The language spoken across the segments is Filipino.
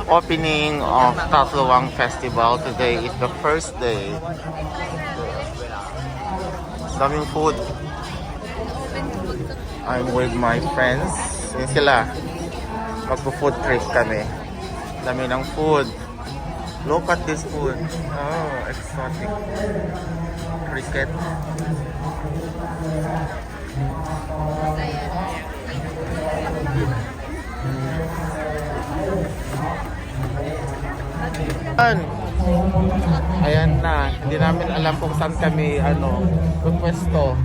Opening of Tatluwang Festival. Today is the first day. Daming food. I'm with my friends. Yun sila. Magpo-food trip kami. Dami ng food. Look at this food. Oh, exotic. Cricket. Ayan na. Hindi namin alam kung saan kami kung pwesto.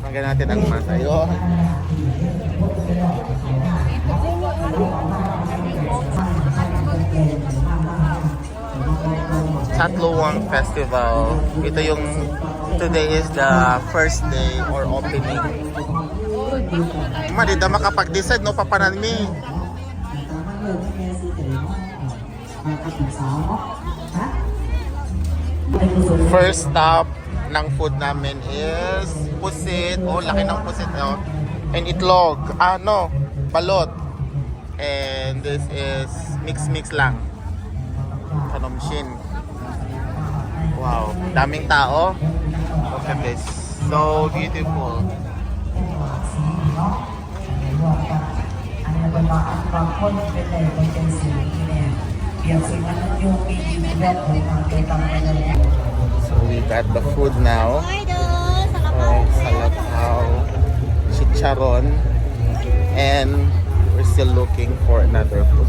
Hanggang natin ang mas. Ayun. Tatluwang Festival. Ito yung today is the first day or opening. Di na makapag-decide no papanami. First stop ng food namin is pusit. Oh, laki ng pusit. Oh. And itlog. Balot. And this is mix lang. Kanomshin. Wow, daming tao. Look at this. So beautiful. So we got the food now. Salataw, chicharon, and we're still looking for another food.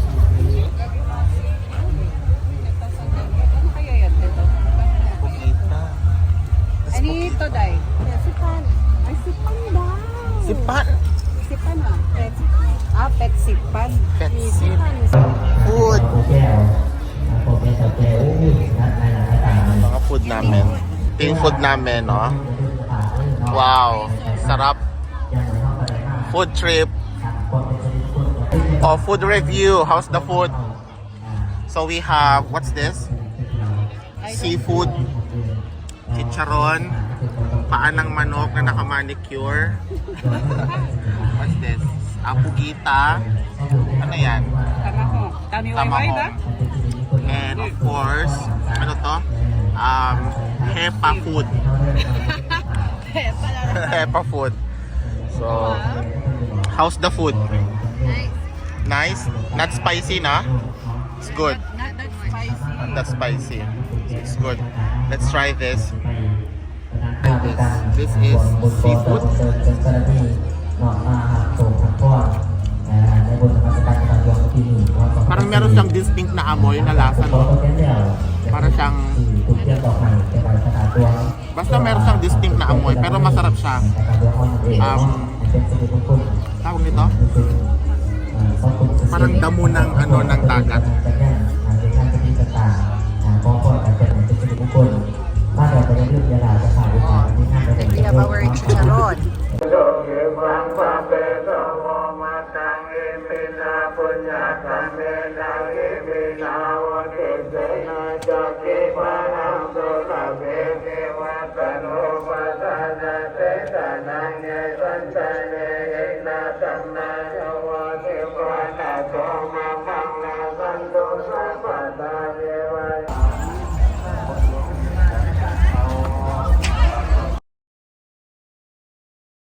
Ano ito, Day? Sipan. Ay, sipan daw. Sipan? Sipan Pet. Pet sipan. Pet sipan. Food. Mga food namin. Ito yung food namin, no? Wow. Sarap. Food trip. Oh, food review. How's the food? So we have, what's this? Seafood. Chicharon, paan ng manok na nakamanicure. What's this? Apugita. Ano yan? Tamahong. And of course, ano to? Hepa food. Hepa food. So, how's the food? Nice? Not spicy, na? It's good. Not that spicy. Not that spicy. It's good. Let's try this. This is seafood. Parang meron siyang distinct na amoy na lasa, no? Parang siyang basta meron siyang distinct na amoy pero masarap siya. Tawag nito? Parang damo ng ng dagat. We have our chicharon.